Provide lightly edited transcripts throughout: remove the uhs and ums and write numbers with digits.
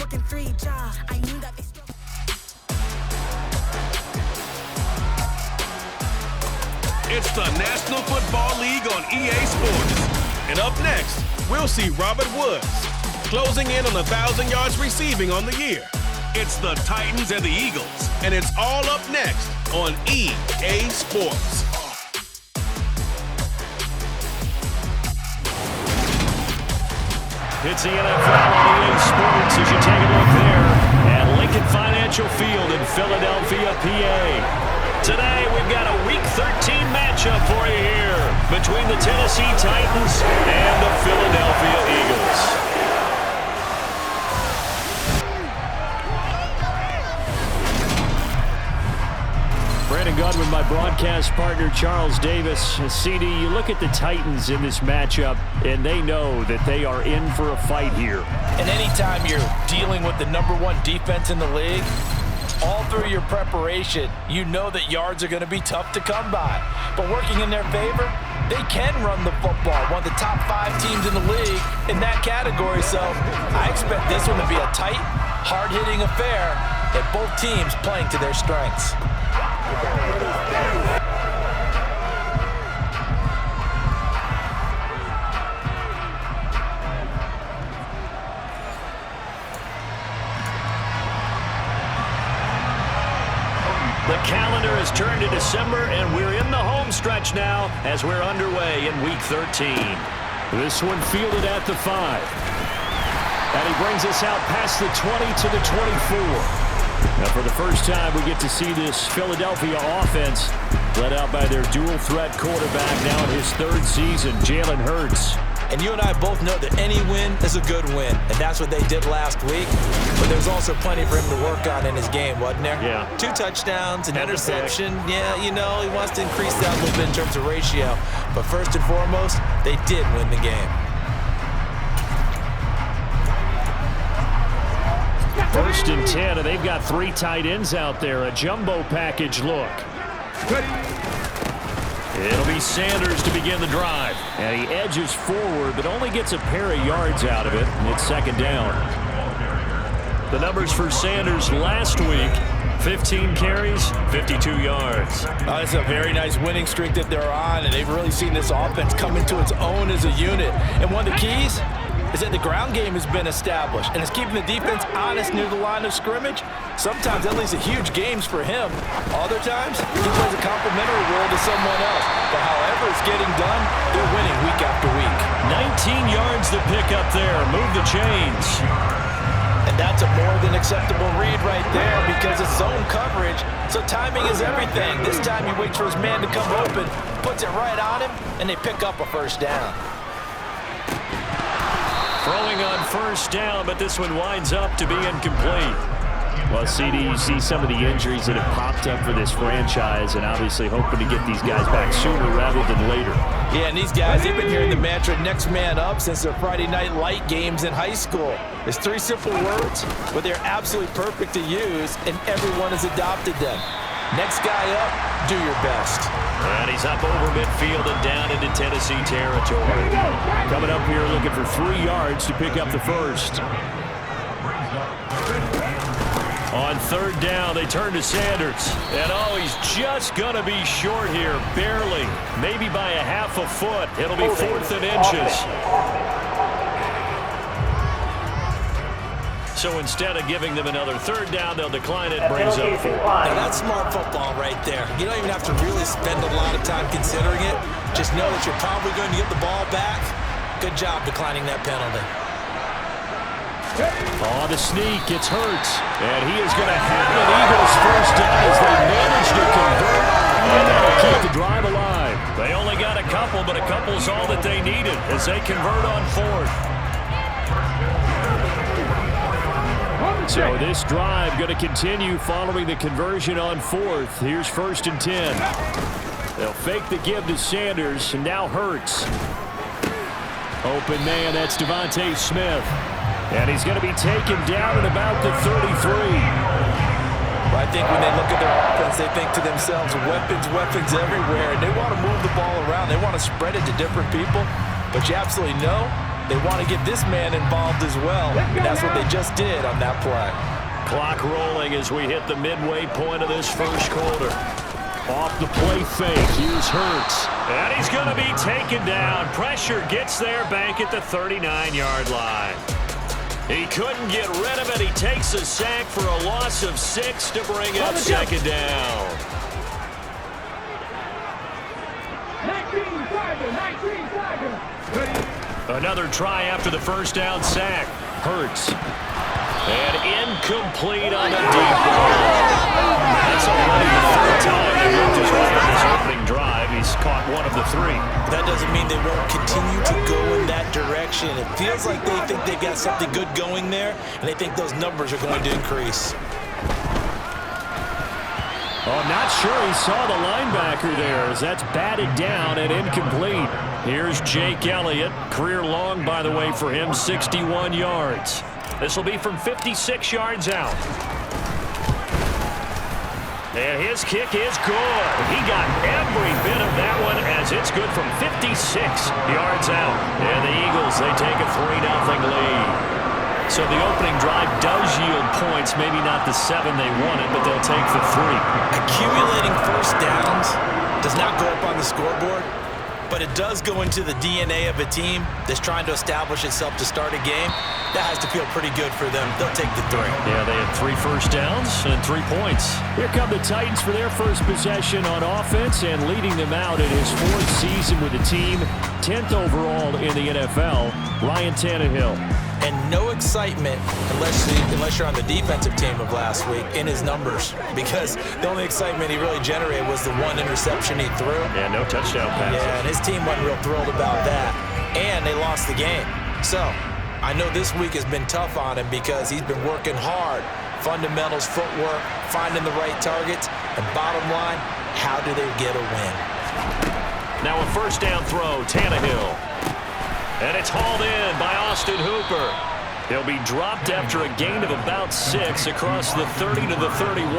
talking 3 jaw. I knew that they still. It's the National Football League on EA Sports. And up next, we'll see Robert Woods closing in on 1,000 yards receiving on the year. It's the Titans and the Eagles, and it's all up next on EA Sports. It's the NFL on EA Sports as you take a look there at Lincoln Financial Field in Philadelphia, PA. Today, we've got a Week 13 matchup for you here between the Tennessee Titans and the Philadelphia Eagles. Brandon Godwin, my broadcast partner, Charles Davis. CD, you look at the Titans in this matchup, and they know that they are in for a fight here. And anytime you're dealing with the #1 defense in the league, all through your preparation, you know that yards are going to be tough to come by. But working in their favor, they can run the football. One of the top 5 teams in the league in that category. So I expect this one to be a tight, hard-hitting affair, and both teams playing to their strengths. The calendar has turned to December, and we're in the home stretch now as we're underway in Week 13. This one fielded at the 5. And he brings us out past the 20 to the 24. Now, for the first time, we get to see this Philadelphia offense led out by their dual-threat quarterback now in his 3rd season, Jalen Hurts. And you and I both know that any win is a good win, and that's what they did last week. But there's also plenty for him to work on in his game, wasn't there? Yeah. 2 touchdowns, an interception. Yeah, you know, he wants to increase that a little bit in terms of ratio. But first and foremost, they did win the game. 1st and 10, and they've got 3 tight ends out there. A jumbo package look. It'll be Sanders to begin the drive. And he edges forward, but only gets a pair of yards out of it, and it's 2nd down. The numbers for Sanders last week, 15 carries, 52 yards. It's a very nice winning streak that they're on, and they've really seen this offense come into its own as a unit. And one of the keys is that the ground game has been established, and it's keeping the defense honest near the line of scrimmage. Sometimes that leads to huge games for him. Other times, he plays a complementary role to someone else. But however it's getting done, they're winning week after week. 19 yards to pick up there. Move the chains. And that's a more than acceptable read right there because it's zone coverage, so timing is everything. This time he waits for his man to come open, puts it right on him, and they pick up a 1st down. Throwing on 1st down, but this one winds up to be incomplete. Well, CD, you see some of the injuries that have popped up for this franchise, and obviously hoping to get these guys back sooner rather than later. Yeah, and these guys, they've been hearing the mantra next man up since their Friday night light games in high school. It's 3 simple words, but they're absolutely perfect to use, and everyone has adopted them. Next guy up, do your best. And he's up over midfield and down into Tennessee territory. Coming up here looking for 3 yards to pick up the 1st. On 3rd down, they turn to Sanders. And, he's just going to be short here, barely. Maybe by a half a foot. It'll be 4th and inches. So instead of giving them another 3rd down, they'll decline it, brings up 4. Now that's smart football right there. You don't even have to really spend a lot of time considering it. Just know that you're probably going to get the ball back. Good job declining that penalty. On the sneak, it's Hurts. And he is going to have an Eagles 1st down as they manage to convert. And that'll keep the drive alive. They only got a couple, but a couple's all that they needed as they convert on 4th. So this drive going to continue following the conversion on 4th. Here's 1st and 10. They'll fake the give to Sanders, and now Hurts. Open man, that's Devontae Smith. And he's going to be taken down at about the 33. I think when they look at their offense, they think to themselves, weapons everywhere, and they want to move the ball around. They want to spread it to different people. But you absolutely know They want to get this man involved as well. That's what they just did on that play. Clock rolling as we hit the midway point of this first quarter. Off the play fake, here's Hurts. And he's going to be taken down. Pressure gets there back at the 39-yard line. He couldn't get rid of it. He takes a sack for a loss of 6 to bring up second down. 19 Another try after the first down sack. Hurts. And incomplete on a deep ball. That's already the third time he moved his way on this opening drive. He's caught one of the 3. That doesn't mean they won't continue to go in that direction. It feels like they think they've got something good going there, and they think those numbers are going to increase. Oh, not sure he saw the linebacker there as that's batted down and incomplete. Here's Jake Elliott. Career long, by the way, for him, 61 yards. This will be from 56 yards out. And his kick is good. He got every bit of that one as it's good from 56 yards out. And the Eagles, they take a 3-0 lead. So the opening drive does yield points, maybe not the 7 they wanted, but they'll take the 3. Accumulating first downs does not go up on the scoreboard, but it does go into the DNA of a team that's trying to establish itself to start a game. That has to feel pretty good for them. They'll take the 3. Yeah, they had 3 first downs and 3 points. Here come the Titans for their first possession on offense, and leading them out in his 4th season with the team, 10th overall in the NFL, Ryan Tannehill. And no excitement unless you're on the defensive team of last week in his numbers, because the only excitement he really generated was the 1 interception he threw. Yeah, no touchdown passes. Yeah, and his team wasn't real thrilled about that. And they lost the game. So I know this week has been tough on him because he's been working hard. Fundamentals, footwork, finding the right targets. And bottom line, how do they get a win? Now a first down throw, Tannehill. And it's hauled in by Austin Hooper. He'll be dropped after a gain of about 6 across the 30 to the 31.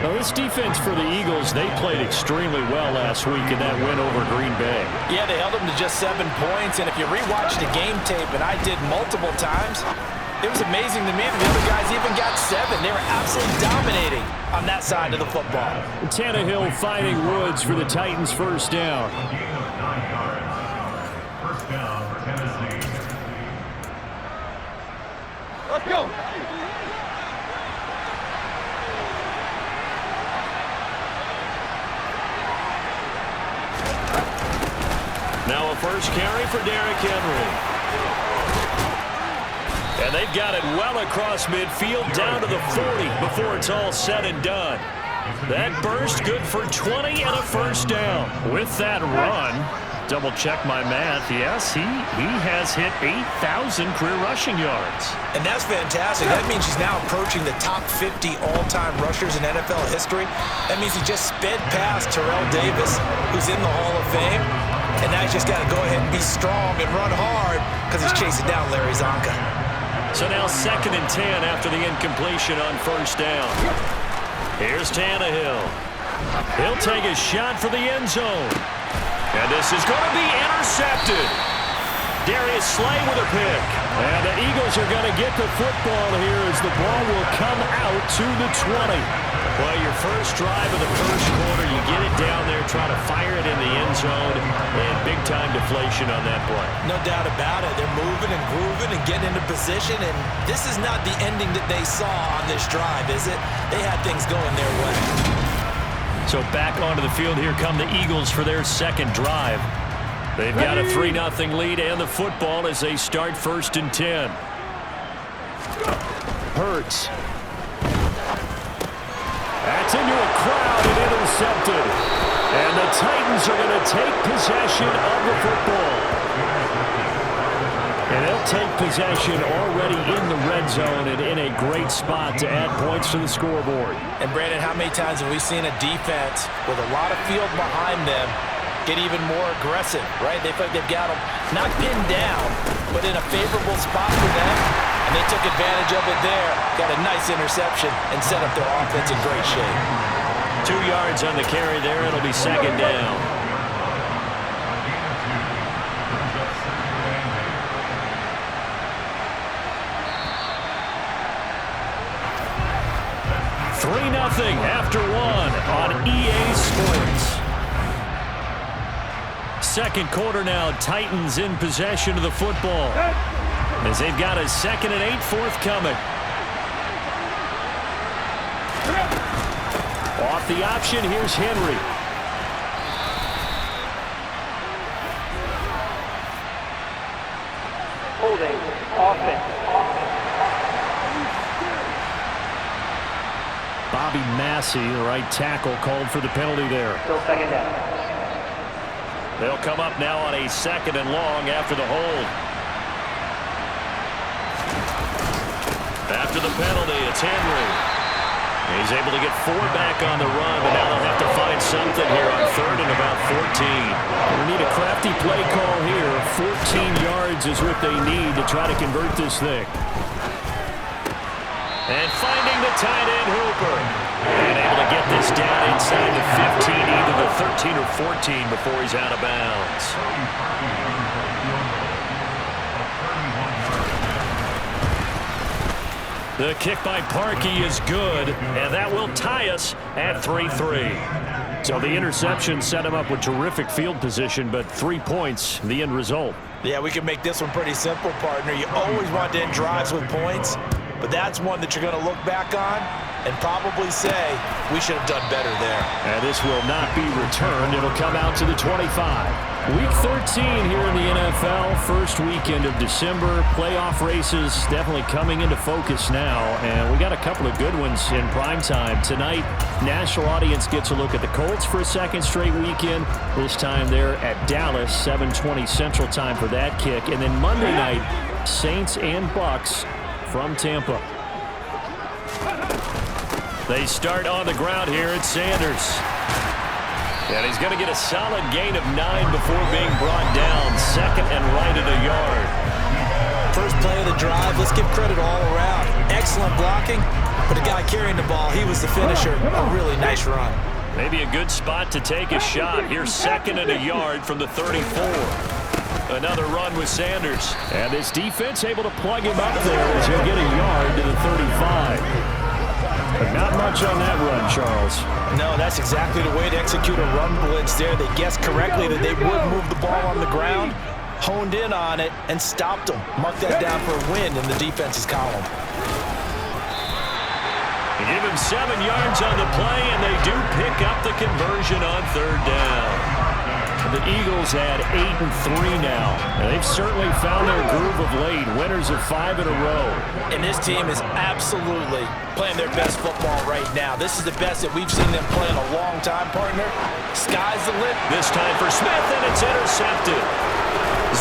Now this defense for the Eagles, they played extremely well last week in that win over Green Bay. Yeah, they held them to just 7 points. And if you rewatch the game tape, and I did multiple times, it was amazing to me that the other guys even got 7. They were absolutely dominating on that side of the football. Tannehill finding Woods for the Titans' first down. Let's go. Now a first carry for Derrick Henry. And they've got it well across midfield down to the 40 before it's all said and done. That burst good for 20 and a first down. With that run, double check my math. Yes, he has hit 8,000 career rushing yards. And that's fantastic. That means he's now approaching the top 50 all-time rushers in NFL history. That means he just sped past Terrell Davis, who's in the Hall of Fame. And now he's just got to go ahead and be strong and run hard because he's chasing down Larry Zonka. So now 2nd and 10 after the incompletion on first down. Here's Tannehill. He'll take a shot for the end zone. And this is going to be intercepted. Darius Slay with a pick. And the Eagles are going to get the football here as the ball will come out to the 20. Well, your first drive of the first quarter, you get it down there, try to fire it in the end zone, and big-time deflation on that play. No doubt about it. They're moving and grooving and getting into position, and this is not the ending that they saw on this drive, is it? They had things going their way. So back onto the field, here come the Eagles for their second drive. They've got a 3-0 lead and the football as they start 1st and 10. Hurts. That's into a crowd and intercepted. And the Titans are going to take possession of the football. And they'll take possession already in the red zone and in a great spot to add points to the scoreboard. And Brandon, how many times have we seen a defense with a lot of field behind them get even more aggressive, right? They feel like they've got them not pinned down, but in a favorable spot for them. And they took advantage of it there. Got a nice interception and set up their offense in great shape. 2 yards on the carry there. It'll be 2nd down. 3-0 after one on EA Sports. Second quarter now, Titans in possession of the football as they've got a 2nd and 8 forthcoming. Off the option, here's Henry. Holding, offense. Bobby Massey, the right tackle, called for the penalty there. Still 2nd down. They'll come up now on a 2nd and long after the hold. After the penalty, it's Henry. He's able to get 4 back on the run, but now they'll have to find something here on 3rd and about 14. We need a crafty play call here. 14 yards is what they need to try to convert this thing. And finding the tight end, Hooper. And able to get this down inside the 15, either the 13 or 14 before he's out of bounds. The kick by Parkey is good, and that will tie us at 3-3. So the interception set him up with terrific field position, but 3 points, the end result. Yeah, we can make this one pretty simple, partner. You always want to end drives with points, but that's one that you're going to look back on and probably say, we should have done better there. And this will not be returned. It'll come out to the 25. Week 13 here in the NFL, first weekend of December. Playoff races definitely coming into focus now, and we got a couple of good ones in prime time. Tonight, national audience gets a look at the Colts for a 2nd straight weekend. This time they're at Dallas, 7:20 Central Time for that kick. And then Monday night, Saints and Bucks from Tampa. They start on the ground here at Sanders. And he's going to get a solid gain of 9 before being brought down. 2nd and right at a yard. First play of the drive, let's give credit all around. Excellent blocking, but the guy carrying the ball, he was the finisher. A really nice run. Maybe a good spot to take a shot. Here's 2nd and a yard from the 34. Another run with Sanders. And this defense able to plug him up there as he'll get a yard to the 35. But not much on that run, Charles. No, that's exactly the way to execute a run blitz there. They guessed correctly that they would move the ball on the ground, honed in on it, and stopped them. Mark that down for a win in the defense's column. They give him 7 yards on the play, and they do pick up the conversion on 3rd down. The Eagles had 8-3 now, and they've certainly found their groove of late. Winners of 5 in a row. And this team is absolutely playing their best football right now. This is the best that we've seen them play in a long time, partner. Sky's the limit. This time for Smith, and it's intercepted.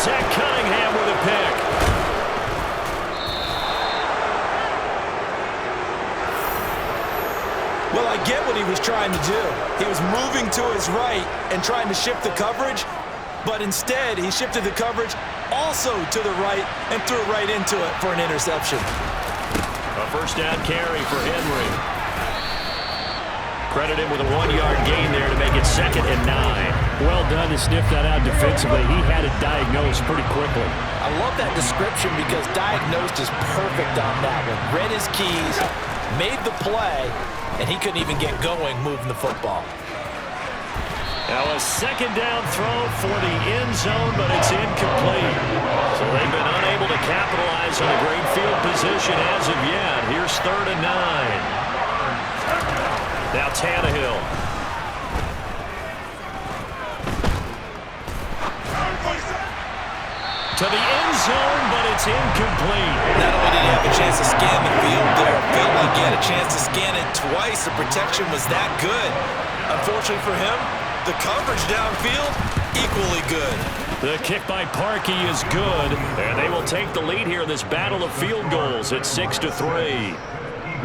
Zach Cunningham with a pick. Well, I get what he was trying to do. He was moving to his right and trying to shift the coverage, but instead he shifted the coverage also to the right and threw it right into it for an interception. A 1st down carry for Henry. Credit him with a 1-yard gain there to make it 2nd and 9. Well done to sniff that out defensively. He had it diagnosed pretty quickly. I love that description because diagnosed is perfect on that one. Read his keys, made the play, and he couldn't even get going moving the football. Now a 2nd down throw for the end zone, but it's incomplete. So they've been unable to capitalize on a great field position as of yet. Here's 3rd and 9. Now Tannehill. To the end zone, but it's incomplete. Not only did he have a chance to scan the field there, felt like he had a chance to scan it twice. The protection was that good. Unfortunately for him, the coverage downfield, equally good. The kick by Parkey is good, and they will take the lead here in this battle of field goals at 6-3.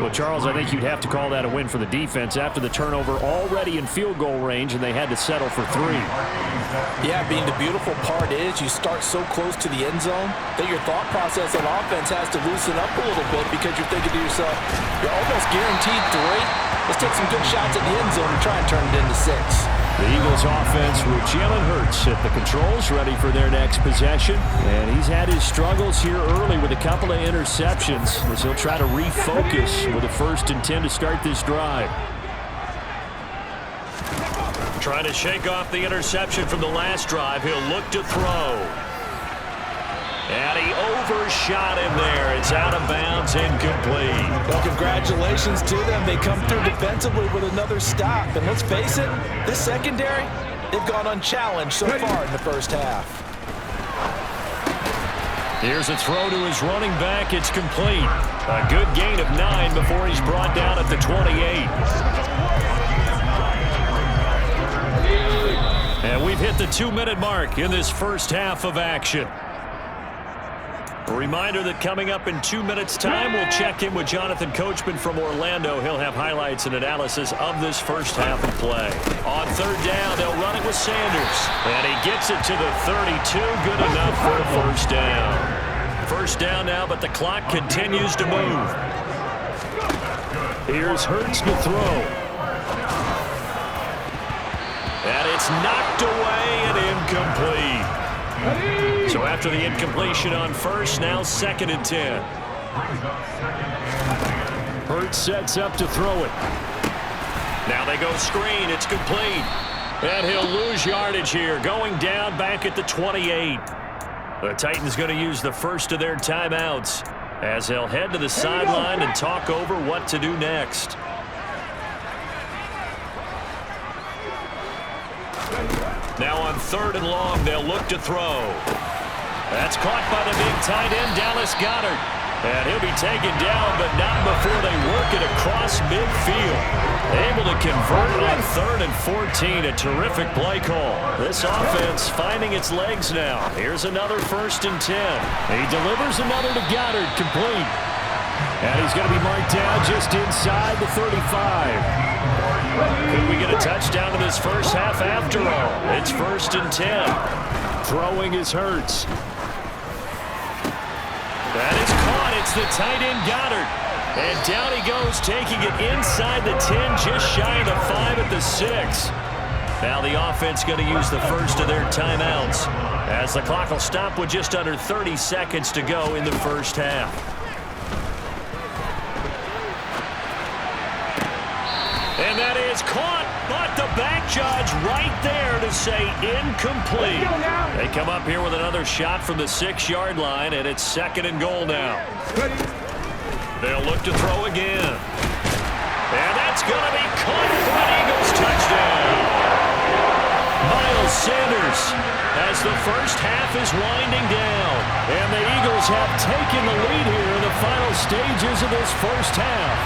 Well, Charles, I think you'd have to call that a win for the defense after the turnover already in field goal range, and they had to settle for 3. Yeah, Bean, the beautiful part is you start so close to the end zone that your thought process on offense has to loosen up a little bit because you're thinking to yourself, you're almost guaranteed 3. Let's take some good shots at the end zone and try and turn it into 6. The Eagles offense with Jalen Hurts at the controls, ready for their next possession. And he's had his struggles here early with a couple of interceptions as he'll try to refocus with a 1st and 10 to start this drive. Trying to shake off the interception from the last drive. He'll look to throw. And he overshot him there. It's out of bounds, incomplete. Well, congratulations to them. They come through defensively with another stop. And let's face it, this secondary, they've gone unchallenged so far in the first half. Here's a throw to his running back. It's complete. A good gain of 9 before he's brought down at the 28. And we've hit the 2-minute mark in this first half of action. A reminder that coming up in 2 minutes' time, we'll check in with Jonathan Coachman from Orlando. He'll have highlights and analysis of this first half of play. On 3rd down, they'll run it with Sanders. And he gets it to the 32. Good enough for a 1st down. 1st down now, but the clock continues to move. Here's Hurts to throw. And it's knocked away and incomplete. So after the incompletion on 1st, now 2nd and 10. Hurts sets up to throw it. Now they go screen. It's complete. And he'll lose yardage here. Going down back at the 28. The Titans going to use the first of their timeouts as they'll head to the sideline and talk over what to do next. Now on 3rd and long, they'll look to throw. That's caught by the big tight end, Dallas Goedert. And he'll be taken down, but not before they work it across midfield. Able to convert on 3rd and 14. A terrific play call. This offense finding its legs now. Here's another 1st and 10. He delivers another to Goedert, complete. And he's going to be marked down just inside the 35. Could we get a touchdown in this first half after all? It's 1st and 10. Throwing is Hurts. That is caught. It's the tight end Goedert. And down he goes, taking it inside the 10, just shy of the 5 at the 6. Now the offense going to use the first of their timeouts as the clock will stop with just under 30 seconds to go in the first half. And that is caught, but the back judge right there to say incomplete. They come up here with another shot from the 6-yard line, and it's 2nd and goal now. They'll look to throw again. And that's going to be caught for an Eagles touchdown. Miles Sanders as the first half is winding down. And the Eagles have taken the lead here in the final stages of this first half.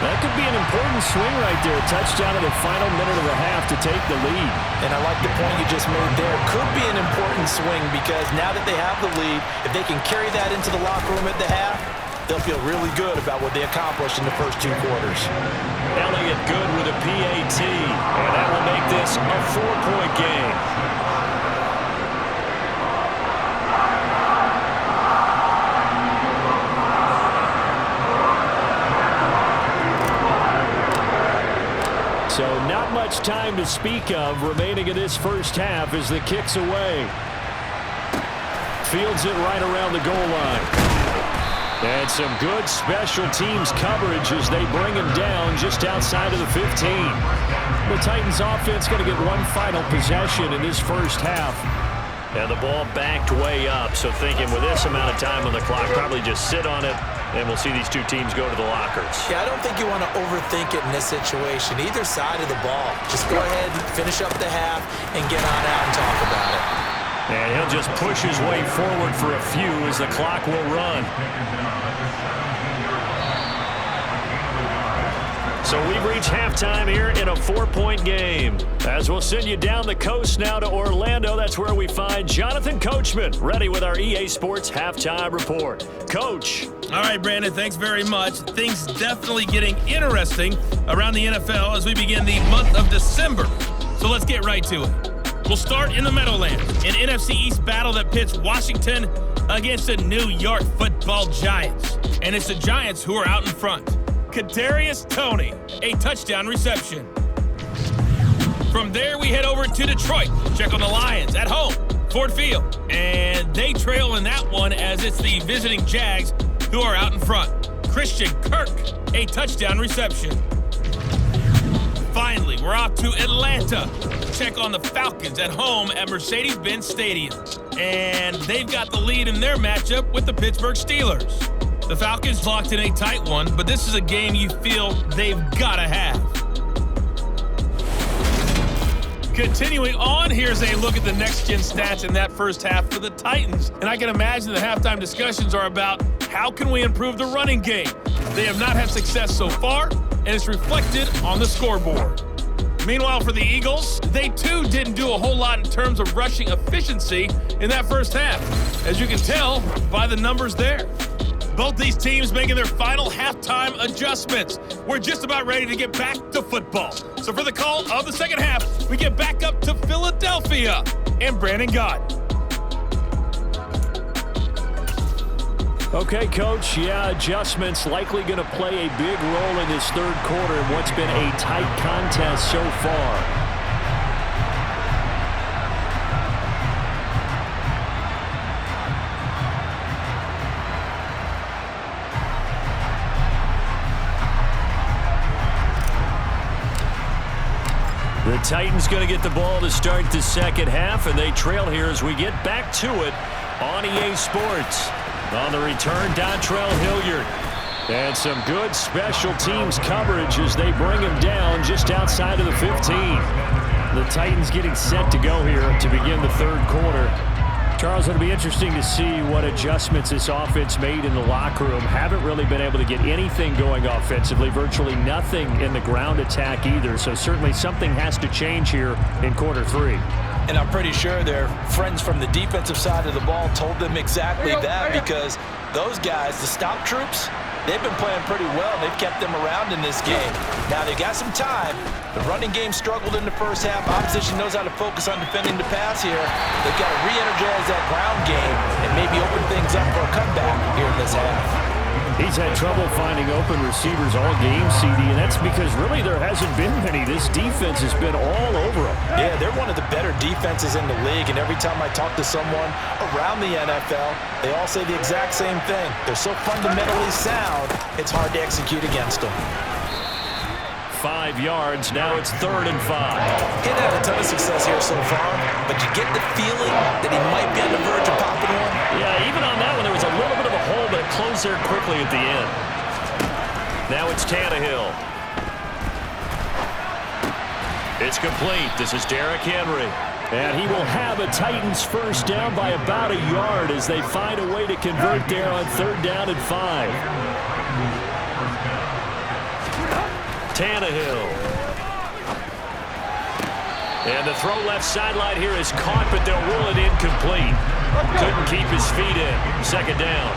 That could be an important swing right there. Touchdown in the final minute of the half to take the lead. And I like the point you just made there. Could be an important swing because now that they have the lead, if they can carry that into the locker room at the half, they'll feel really good about what they accomplished in the first 2 quarters. Elliott good with a PAT, and that will make this a 4-point game. So not much time to speak of remaining in this first half as the kick's away. Fields it right around the goal line. And some good special teams coverage as they bring him down just outside of the 15. The Titans offense going to get one final possession in this first half. And the ball backed way up, so thinking with this amount of time on the clock, probably just sit on it, and we'll see these two teams go to the lockers. Yeah, I don't think you want to overthink it in this situation. Either side of the ball. Just go ahead, finish up the half, and get on out and talk about it. And he'll just push his way forward for a few as the clock will run. So we've reached halftime here in a 4-point game. As we'll send you down the coast now to Orlando, that's where we find Jonathan Coachman, ready with our EA Sports Halftime Report. Coach. All right, Brandon, thanks very much. Things definitely getting interesting around the NFL as we begin the month of December. So let's get right to it. We'll start in the Meadowlands, an NFC East battle that pits Washington against the New York Football Giants. And it's the Giants who are out in front. Kadarius Toney, a touchdown reception. From there, we head over to Detroit. Check on the Lions at home, Ford Field. And they trail in that one as it's the visiting Jags who are out in front. Christian Kirk, a touchdown reception. Finally, we're off to Atlanta. Check on the Falcons at home at Mercedes-Benz Stadium. And they've got the lead in their matchup with the Pittsburgh Steelers. The Falcons locked in a tight one, but this is a game you feel they've got to have. Continuing on, here's a look at the next-gen stats in that first half for the Titans. And I can imagine the halftime discussions are about how can we improve the running game. They have not had success so far, and it's reflected on the scoreboard. Meanwhile, for the Eagles, they too didn't do a whole lot in terms of rushing efficiency in that first half, as you can tell by the numbers there. Both these teams making their final halftime adjustments. We're just about ready to get back to football. So for the call of the second half, we get back up to Philadelphia and Brandon Gott. Okay, Coach, adjustments likely going to play a big role in this third quarter in what's been a tight contest so far. The Titans going to get the ball to start the second half, and they trail here as we get back to it on EA Sports. On the return, Dontrell Hilliard. And some good special teams coverage as they bring him down just outside of the 15. The Titans getting set to go here to begin the third quarter. Charles, it'll be interesting to see what adjustments this offense made in the locker room. Haven't really been able to get anything going offensively, virtually nothing in the ground attack either. So certainly something has to change here in quarter three. And I'm pretty sure their friends from the defensive side of the ball told them exactly that, because those guys, the stop troops, they've been playing pretty well. They've kept them around in this game. Now they've got some time. The running game struggled in the first half. Opposition knows how to focus on defending the pass here. They've got to re-energize that ground game and maybe open things up for a comeback here in this half. He's had trouble finding open receivers all game, CD, and that's because really there hasn't been many. This defense has been all over them. Yeah, they're one of the better defenses in the league, and every time I talk to someone around the NFL, they all say the exact same thing. They're so fundamentally sound, it's hard to execute against them. 5 yards, now it's 3rd and 5. He had a ton of success here so far, but you get the feeling that he might be on the verge of popping one. Yeah, even on that one, there was a little bit of a hole, but it closed there quickly at the end. Now it's Tannehill. It's complete. This is Derrick Henry. And he will have a Titans first down by about a yard as they find a way to convert there on 3rd down and 5. Tannehill. And the throw left sideline here is caught, but they'll rule it incomplete. Couldn't keep his feet in. 2nd down.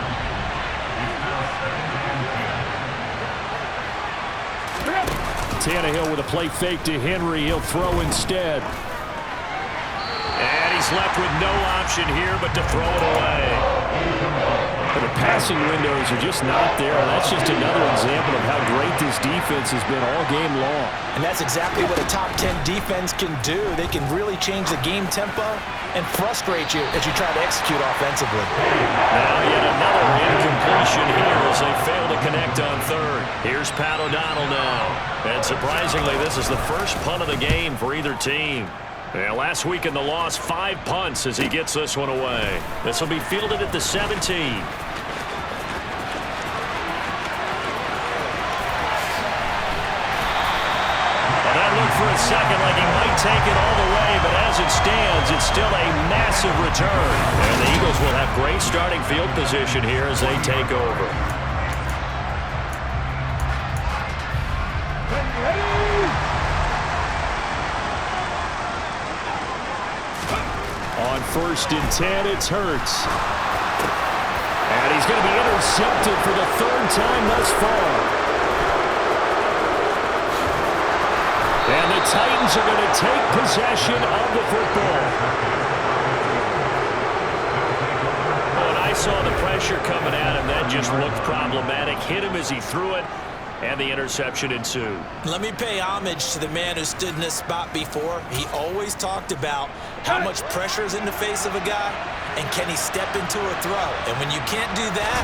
Tannehill with a play fake to Henry. He'll throw instead. And he's left with no option here but to throw it away. The passing windows are just not there. That's just another example of how great this defense has been all game long. And that's exactly what a top 10 defense can do. They can really change the game tempo and frustrate you as you try to execute offensively. Now yet another incompletion here as they fail to connect on 3rd. Here's Pat O'Donnell now. And surprisingly, this is the first punt of the game for either team. Yeah, last week in the loss, 5 punts as he gets this one away. This will be fielded at the 17. For a second like he might take it all the way, but as it stands, it's still a massive return. And the Eagles will have great starting field position here as they take over. On 1st and 10, it's Hurts. And he's going to be intercepted for the 3rd time thus far. And the Titans are going to take possession of the football. When I saw the pressure coming at him, that just looked problematic. Hit him as he threw it. and the interception ensued. Let me pay homage to the man who stood in this spot before. He always talked about how much pressure is in the face of a guy, and can he step into a throw? And when you can't do that,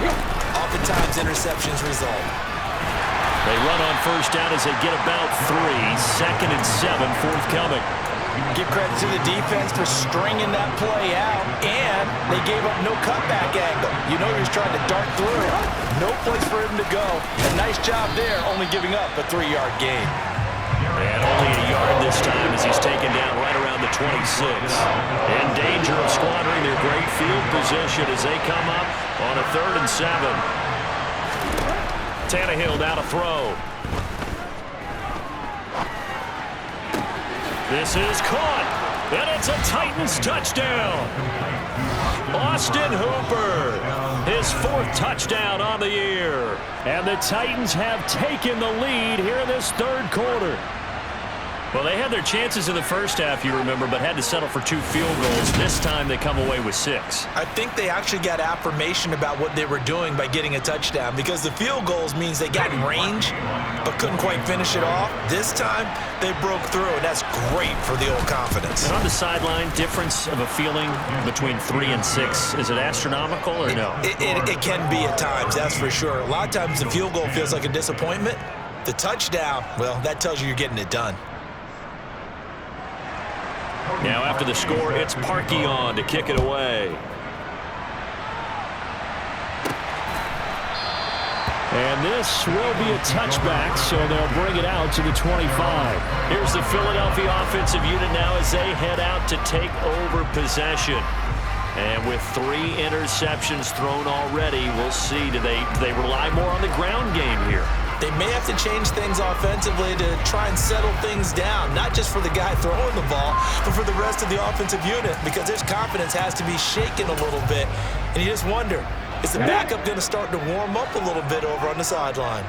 oftentimes interceptions result. They run on first down as they get about 3. 2nd and 7 forthcoming. Give credit to the defense for stringing that play out, and they gave up no cutback angle. You know he was trying to dart through. No place for him to go. A nice job there, only giving up a 3-yard gain. And only a yard this time as he's taken down right around the 26. In danger of squandering their great field position as they come up on a 3rd and 7. Tannehill now to throw. This is caught, and it's a Titans touchdown. Austin Hooper, his 4th touchdown on the year. And the Titans have taken the lead here in this 3rd quarter. Well, they had their chances in the first half, you remember, but had to settle for 2 field goals. This time they come away with 6. I think they actually got affirmation about what they were doing by getting a touchdown, because the field goals means they got in range but couldn't quite finish it off. This time they broke through, and that's great for the old confidence. And on the sideline, difference of a feeling between 3 and 6, is it astronomical or no? It can be at times, that's for sure. A lot of times the field goal feels like a disappointment. The touchdown, well, that tells you you're getting it done. Now after the score, it's Parkey on to kick it away. And this will be a touchback, so they'll bring it out to the 25. Here's the Philadelphia offensive unit now as they head out to take over possession. And with 3 interceptions thrown already, we'll see, do they rely more on the ground game here? They may have to change things offensively to try and settle things down, not just for the guy throwing the ball, but for the rest of the offensive unit, because his confidence has to be shaken a little bit. And you just wonder, is the backup going to start to warm up a little bit over on the sideline?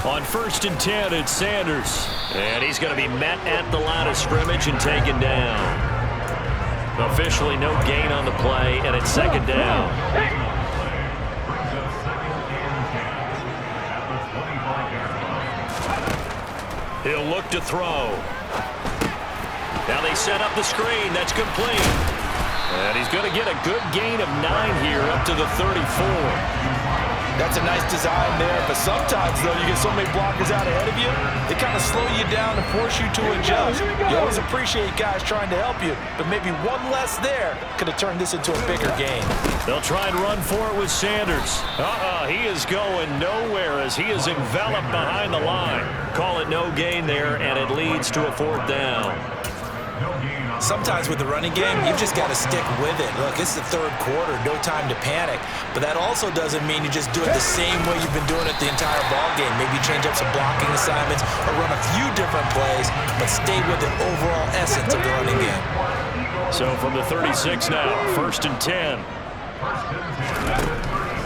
On 1st and 10, it's Sanders. And he's going to be met at the line of scrimmage and taken down. Officially no gain on the play, and it's 2nd down. He'll look to throw. Now they set up the screen. That's complete. And he's going to get a good gain of 9 here up to the 34. That's a nice design there, but sometimes, though, you get so many blockers out ahead of you, they kind of slow you down and force you to adjust. You always appreciate guys trying to help you, but maybe one less there could have turned this into a bigger game. They'll try and run for it with Sanders. He is going nowhere as he is enveloped behind the line. Call it no gain there, and it leads to a 4th down. Sometimes with the running game, you've just got to stick with it. Look, it's the 3rd quarter, no time to panic. But that also doesn't mean you just do it the same way you've been doing it the entire ball game. Maybe change up some blocking assignments or run a few different plays, but stay with the overall essence of the running game. So from the 36 now, 1st and 10.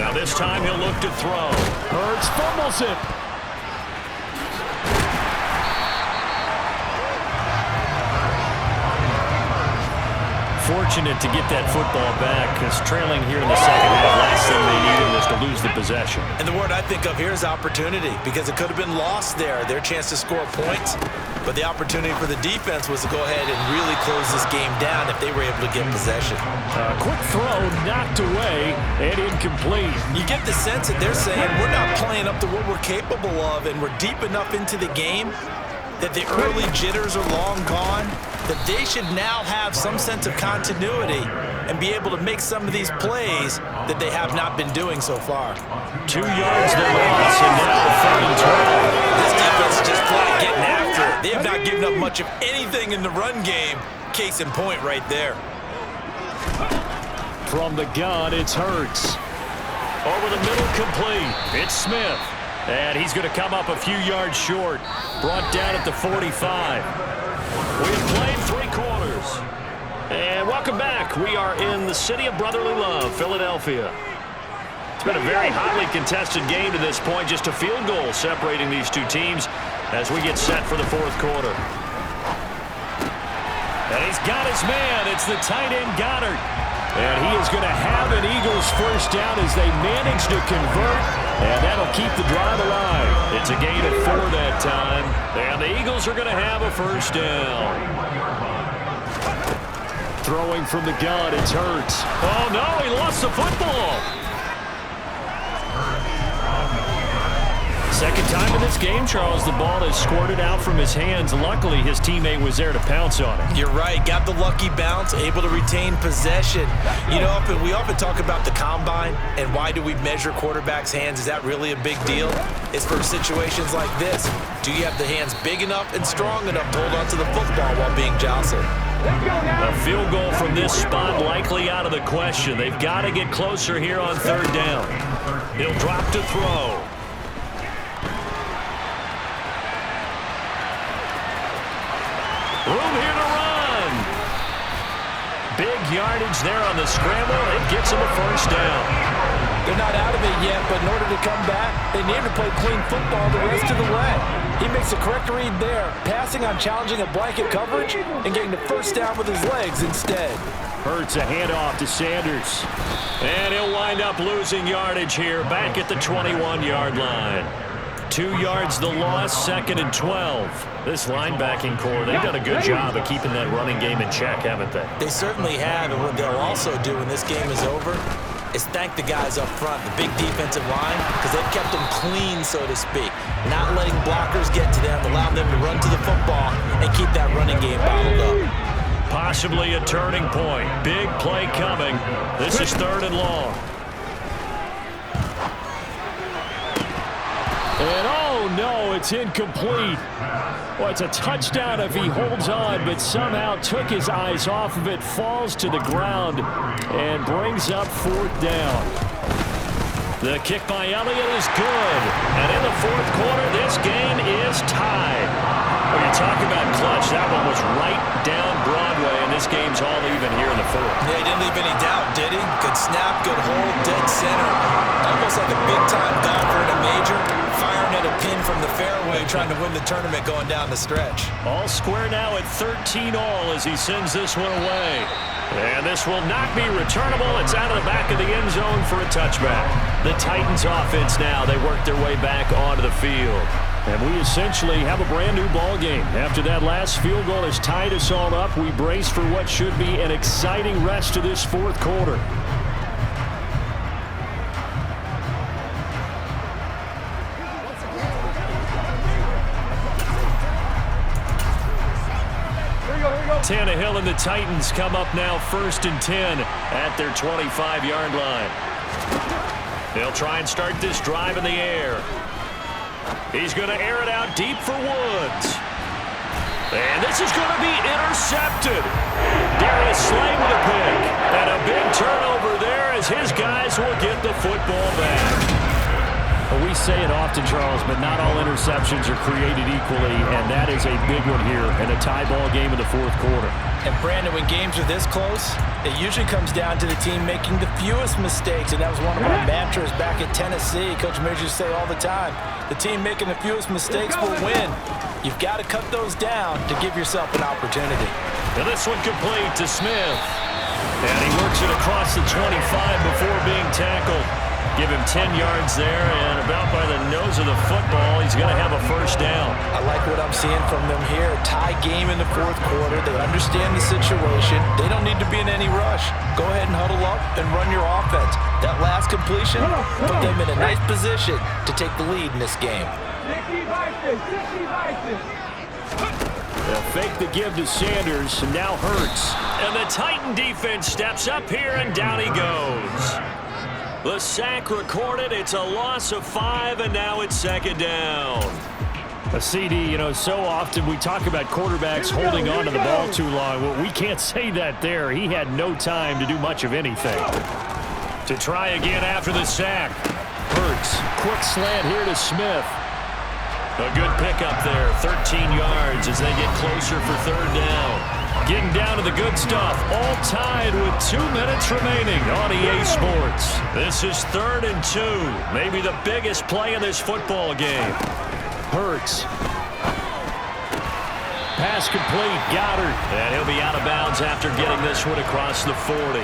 Now this time he'll look to throw. Hurts fumbles it. Fortunate to get that football back, because trailing here in the 2nd half, last thing they needed was to lose the possession. And the word I think of here is opportunity, because it could have been lost there, their chance to score points. But the opportunity for the defense was to go ahead and really close this game down if they were able to get possession. Quick throw knocked away and incomplete. You get the sense that they're saying we're not playing up to what we're capable of, and we're deep enough into the game that the early jitters are long gone, that they should now have some sense of continuity and be able to make some of these plays that they have not been doing so far. 2 yards the loss, and now 3rd and 12. This defense is just flat getting after it. They have not given up much of anything in the run game. Case in point right there. From the gun, it's Hurts. Over the middle, complete. It's Smith. And he's going to come up a few yards short. Brought down at the 45. We've played 3 quarters. And welcome back. We are in the city of brotherly love, Philadelphia. It's been a very hotly contested game to this point. Just a field goal separating these 2 teams as we get set for the 4th quarter. And he's got his man. It's the tight end Goddard. And he is going to have an Eagles first down as they manage to convert, and that'll keep the drive alive. It's a gain of 4 that time, and the Eagles are going to have a first down. Throwing from the gun, it's Hurts. Oh, no, he lost the football. Second time in this game, Charles, the ball has squirted out from his hands. Luckily, his teammate was there to pounce on it. You're right. Got the lucky bounce, able to retain possession. You know, we often talk about the combine and why do we measure quarterbacks' hands. Is that really a big deal? It's for situations like this. Do you have the hands big enough and strong enough to hold onto the football while being jostled? A field goal from this spot likely out of the question. They've got to get closer here on third down. He'll drop to throw. Room here to run. Big yardage there on the scramble. It gets him a first down. They're not out of it yet, but in order to come back, they need to play clean football the rest of the way. He makes a correct read there, passing on challenging a blanket coverage and getting the first down with his legs instead. Hurts a handoff to Sanders. And he'll wind up losing yardage here back at the 21-yard line. 2 yards the loss, 2nd and 12. This linebacking core, they've done a good job of keeping that running game in check, haven't they? They certainly have, and what they'll also do when this game is over is thank the guys up front, the big defensive line, because they've kept them clean, so to speak. Not letting blockers get to them, allowing them to run to the football and keep that running game bottled up. Possibly a turning point. Big play coming. This is 3rd and long. And oh no, it's incomplete. Well, it's a touchdown if he holds on, but somehow took his eyes off of it, falls to the ground, and brings up 4th down. The kick by Elliott is good. And in the 4th quarter, this game is tied. Well, you talk about clutch. That one was right down Broadway, and this game's all even here in the 4th. Yeah, he didn't leave any doubt, did he? Good snap, good hold, dead center. Almost like a big-time golfer in a major, firing at a pin from the fairway, trying to win the tournament going down the stretch. All square now at 13 all as he sends this one away. And this will not be returnable. It's out of the back of the end zone for a touchback. The Titans offense now, they work their way back onto the field. And we essentially have a brand new ball game. After that last field goal has tied us all up, we brace for what should be an exciting rest of this 4th quarter. Tannehill and the Titans come up now 1st and 10 at their 25-yard line. They'll try and start this drive in the air. He's going to air it out deep for Woods. And this is going to be intercepted. Darius Slay with a pick. And a big turnover there as his guys will get the football back. Well, we say it often, Charles, but not all interceptions are created equally, and that is a big one here in a tie ball game in the 4th quarter. And Brandon, when games are this close, it usually comes down to the team making the fewest mistakes, and that was one of our mantras back at Tennessee. Coach Major used to say all the time, the team making the fewest mistakes will win. You've got to cut those down to give yourself an opportunity. And this one complete to Smith. And he works it across the 25 before being tackled. Give him 10 yards there, and about by the nose of the football, he's going to have a first down. I like what I'm seeing from them here. Tie game in the 4th quarter. They understand the situation. They don't need to be in any rush. Go ahead and huddle up and run your offense. That last completion put them in a nice position to take the lead in this game. They'll fake the give to Sanders, and now Hurts. And the Titan defense steps up here, and down he goes. The sack recorded. It's a loss of 5, and now it's 2nd down. A CD, so often we talk about quarterbacks holding on to the ball too long. Well, we can't say that there. He had no time to do much of anything. To try again after the sack. Hurts. Quick slant here to Smith. A good pickup there. 13 yards as they get closer for 3rd down. Getting down to the good stuff. All tied with 2 minutes remaining on EA Sports. This is 3rd and 2. Maybe the biggest play in this football game. Hurts. pass complete. Goddard. And he'll be out of bounds after getting this one across the 40.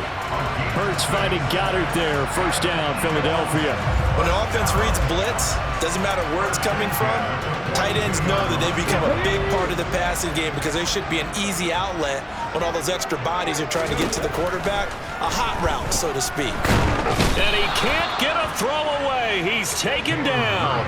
Hurts finding Goddard there. First down, Philadelphia. When the offense reads blitz, doesn't matter where it's coming from, tight ends know that they become a big part of the passing game because they should be an easy outlet when all those extra bodies are trying to get to the quarterback. A hot route, so to speak. And he can't get a throw away. He's taken down.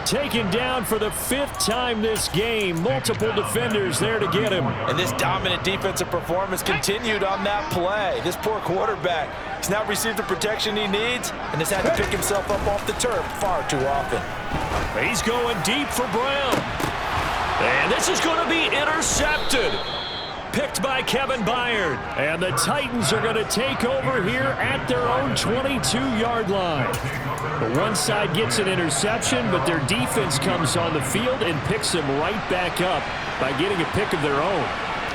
Taken down for the 5th time this game. Multiple defenders there to get him. And this dominant defensive performance continued on that play. This poor quarterback, he's not received the protection he needs and has had to pick himself up off the turf far too often. He's going deep for Brown. And this is going to be intercepted. Picked by Kevin Byard. And the Titans are going to take over here at their own 22-yard line. The one side gets an interception, but their defense comes on the field and picks them right back up by getting a pick of their own.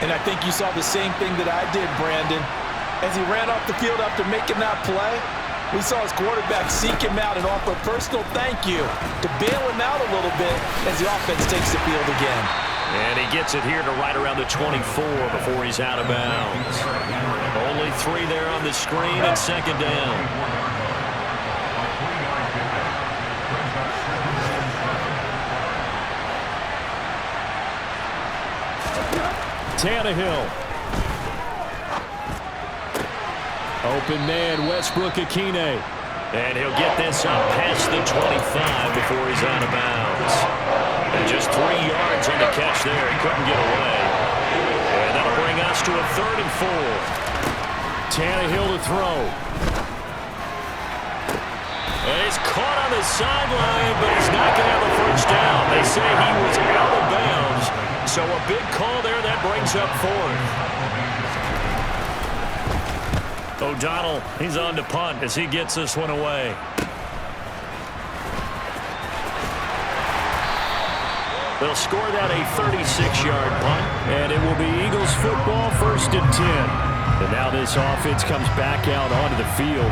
And I think you saw the same thing that I did, Brandon. As he ran off the field after making that play, we saw his quarterback seek him out and offer a personal thank you to bail him out a little bit as the offense takes the field again. And he gets it here to right around the 24 before he's out of bounds. Only 3 there on the screen and second down. Tannehill. Open man, Westbrook-Ikhine. And he'll get this up past the 25 before he's out of bounds. And just 3 yards on the catch there. He couldn't get away. And that'll bring us to a 3rd and 4. Tannehill to throw. And he's caught on the sideline, but he's not going to have a first down. They say he was out of bounds. So a big call there that brings up 4th. O'Donnell, he's on to punt as he gets this one away. They'll score that a 36-yard punt, and it will be Eagles football, 1st and 10. And now this offense comes back out onto the field.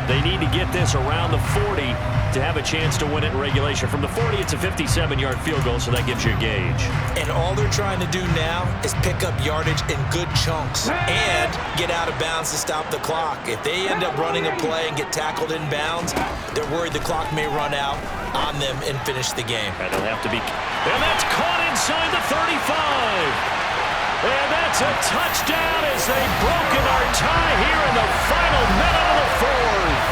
They need to get this around the 40 to have a chance to win it in regulation. From the 40, it's a 57-yard field goal, so that gives you a gauge. And all they're trying to do now is pick up yardage in good chunks and get out of bounds to stop the clock. If they end up running a play and get tackled in bounds, they're worried the clock may run out on them and finish the game. And they'll have to be... And that's caught inside the 35. And that's a touchdown as they've broken our tie here in the final minute of the 4th.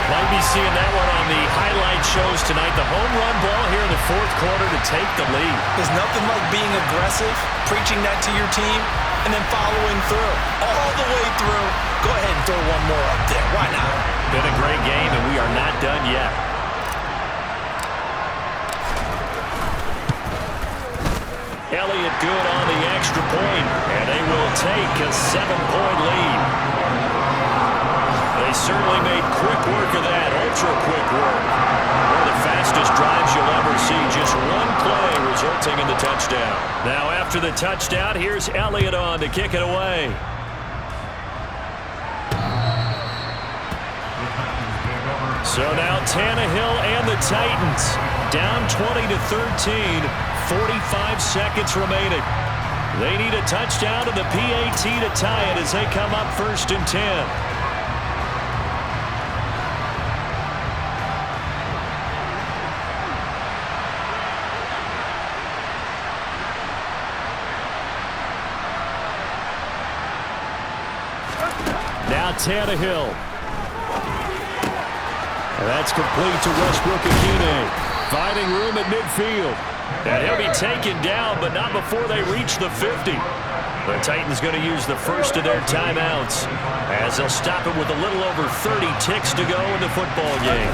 Might be seeing that one on the highlight shows tonight. The home run ball here in the 4th quarter to take the lead. There's nothing like being aggressive, preaching that to your team, and then following through. All the way through. Go ahead and throw one more up there. Why not? Been a great game, and we are not done yet. Elliott good on the extra point, and they will take a 7-point lead. They certainly made quick work of that, ultra-quick work. One of the fastest drives you'll ever see, just one play resulting in the touchdown. Now after the touchdown, here's Elliott on to kick it away. So now Tannehill and the Titans down 20-13, 45 seconds remaining. They need a touchdown to the PAT to tie it as they come up 1st and 10. Now Tannehill. And that's complete to Westbrook-Ikhine. Finding room at midfield. And he'll be taken down, but not before they reach the 50. The Titans going to use the first of their timeouts as they'll stop it with a little over 30 ticks to go in the football game.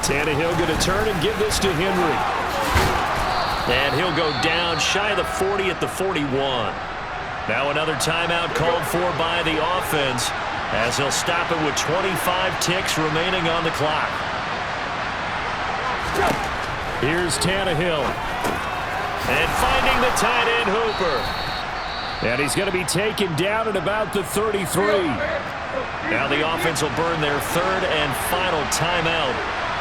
Tannehill going to turn and give this to Henry. And he'll go down shy of the 40 at the 41. Now another timeout called for by the offense as they'll stop it with 25 ticks remaining on the clock. Here's Tannehill. And finding the tight end Hooper. And he's going to be taken down at about the 33. Now the offense will burn their 3rd and final timeout.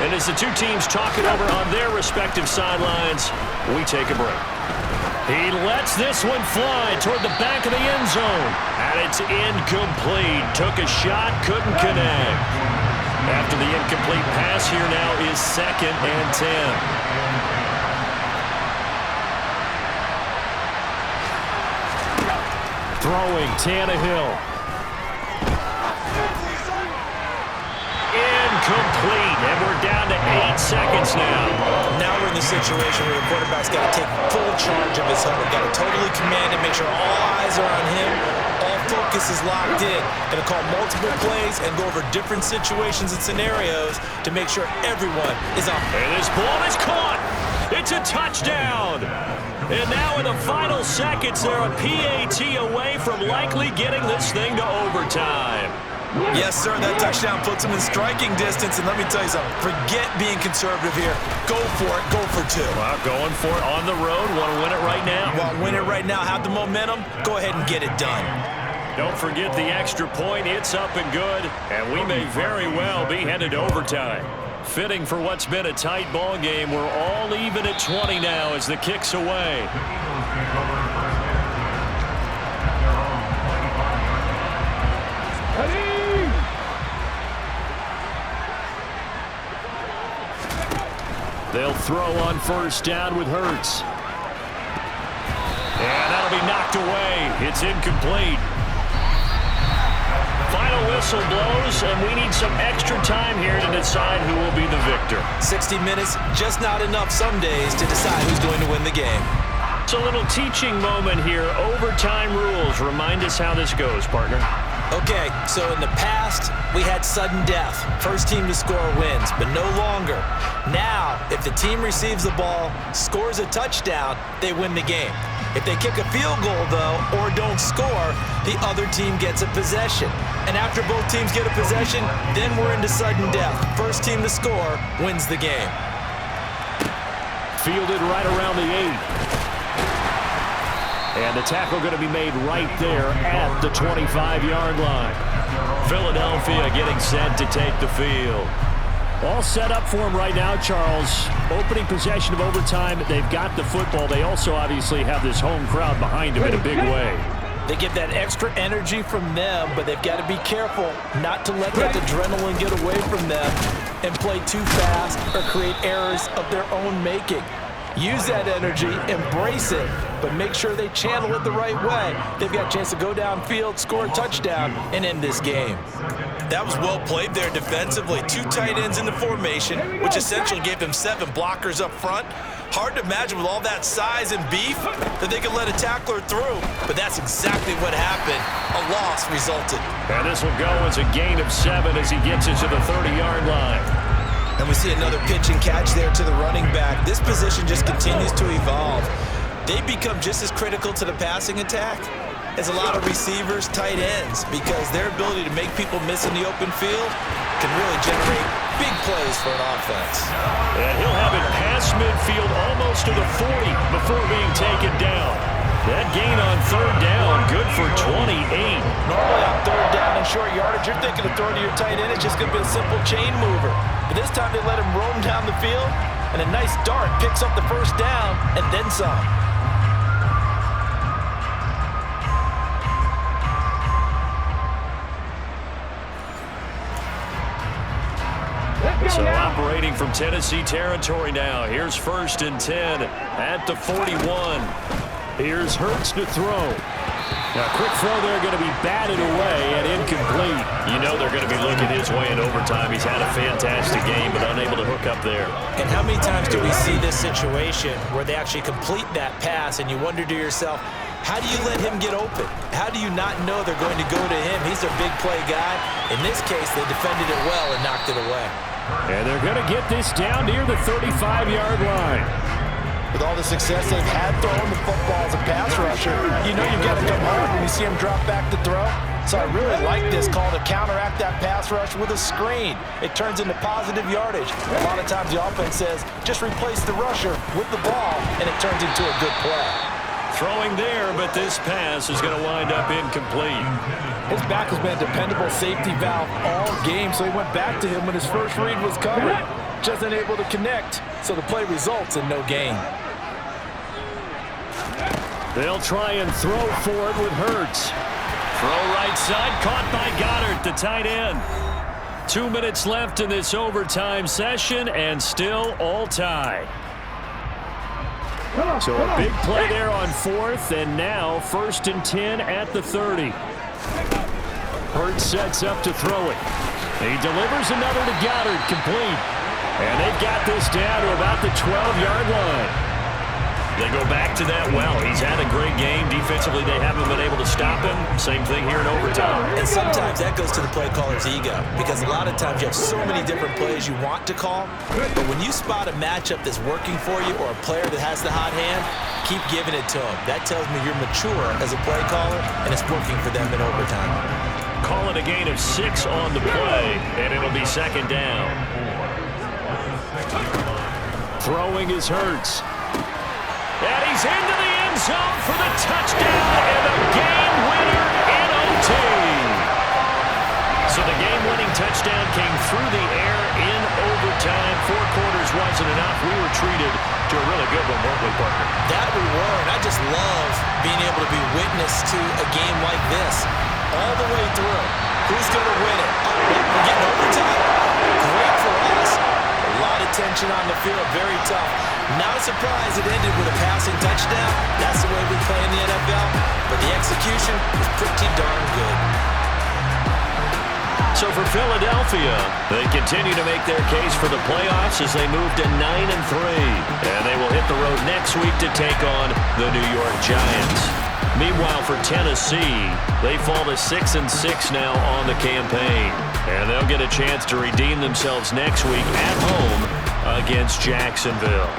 And as the two teams talk it over on their respective sidelines, we take a break. He lets this one fly toward the back of the end zone. And it's incomplete. Took a shot, couldn't connect. After the incomplete pass, here now is 2nd and 10. Throwing, Tannehill. Incomplete, and we're down to 8 seconds now. Now we're in the situation where the quarterback's got to take full charge of his huddle. Got to totally command it, make sure all eyes are on him. All focus is locked in. Going to call multiple plays and go over different situations and scenarios to make sure everyone is on. And this ball is caught. It's a touchdown. And now in the final seconds, they're a PAT away from likely getting this thing to overtime. Yes, sir, that touchdown puts him in striking distance. And let me tell you something, forget being conservative here. Go for it, go for 2. Well, going for it on the road. Want to win it right now? Want to win it right now, have the momentum, go ahead and get it done. Don't forget the extra point. It's up and good. And we may very well be headed to overtime. Fitting for what's been a tight ball game. We're all even at 20 now as the kick's away. They'll throw on 1st down with Hurts. And that'll be knocked away. It's incomplete. Final whistle blows, and we need some extra time here to decide who will be the victor. 60 minutes, just not enough some days to decide who's going to win the game. It's a little teaching moment here. Overtime rules. Remind us how this goes, partner. Okay, so in the past, we had sudden death. First team to score wins, but no longer. Now, if the team receives the ball, scores a touchdown, they win the game. If they kick a field goal, though, or don't score, the other team gets a possession. And after both teams get a possession, then we're into sudden death. First team to score wins the game. Fielded right around the 8. And the tackle going to be made right there at the 25-yard line. Philadelphia getting set to take the field. All set up for him right now, Charles. Opening possession of overtime. They've got the football. They also obviously have this home crowd behind them in a big way. They get that extra energy from them, but they've got to be careful not to let that adrenaline get away from them and play too fast or create errors of their own making. Use that energy, embrace it, but make sure they channel it the right way. They've got a chance to go downfield, score a touchdown, and end this game. That was well played there defensively. 2 tight ends in the formation, which essentially gave them 7 blockers up front. Hard to imagine with all that size and beef that they could let a tackler through, but that's exactly what happened. A loss resulted. And this will go as a gain of 7 as he gets it to the 30-yard line. And we see another pitch and catch there to the running back. This position just continues to evolve. They become just as critical to the passing attack as a lot of receivers, tight ends, because their ability to make people miss in the open field can really generate big plays for an offense. And he'll have it past midfield almost to the 40 before being taken down. That gain on 3rd down, good for 28. Normally on 3rd down and short yardage, you're thinking of throwing to your tight end. It's just going to be a simple chain mover. But this time they let him roam down the field, and a nice dart picks up the 1st down and then some. So operating from Tennessee territory now. Here's 1st and 10 at the 41. Here's Hurts to throw. Now, quick throw there going to be batted away and incomplete. You know they're going to be looking his way in overtime. He's had a fantastic game, but unable to hook up there. And how many times do we see this situation where they actually complete that pass and you wonder to yourself, how do you let him get open? How do you not know they're going to go to him? He's a big play guy. In this case, they defended it well and knocked it away. And they're going to get this down near the 35-yard line. With all the success they've had throwing the football as a pass rusher, you know you've got to come hard when you see him drop back to throw. So I really like this call to counteract that pass rush with a screen. It turns into positive yardage. A lot of times the offense says, just replace the rusher with the ball, and it turns into a good play. Throwing there, but this pass is going to wind up incomplete. His back has been a dependable safety valve all game, so he went back to him when his first read was covered. Just unable to connect, so the play results in no gain. They'll try and throw for it with Hurts. Throw right side, caught by Goddard, the tight end. 2 minutes left in this overtime session, and still all tied. So a big play there on 4th, and now 1st and 10 at the 30. Hurts sets up to throw it. He delivers another to Goddard, complete. And they've got this down to about the 12-yard line. They go back to that well. He's had a great game. Defensively, they haven't been able to stop him. Same thing here in overtime. And sometimes that goes to the play caller's ego, because a lot of times you have so many different plays you want to call, but when you spot a matchup that's working for you or a player that has the hot hand, keep giving it to him. That tells me you're mature as a play caller, and it's working for them in overtime. Call it a gain of 6 on the play, and it'll be 2nd down. Throwing is Hurts. And he's into the end zone for the touchdown and the game winner in OT. So the game-winning touchdown came through the air in overtime. 4 quarters wasn't enough. We were treated to a really good one, weren't we, partner? That we were, and I just love being able to be witness to a game like this all the way through. Who's going to win it? We're getting overtime. Great for us. A lot of tension on the field, very tough. Not a surprise it ended with a passing touchdown. That's the way we play in the NFL. But the execution was pretty darn good. So for Philadelphia, they continue to make their case for the playoffs as they move to 9-3. And they will hit the road next week to take on the New York Giants. Meanwhile, for Tennessee, they fall to 6-6 now on the campaign. And they'll get a chance to redeem themselves next week at home against Jacksonville.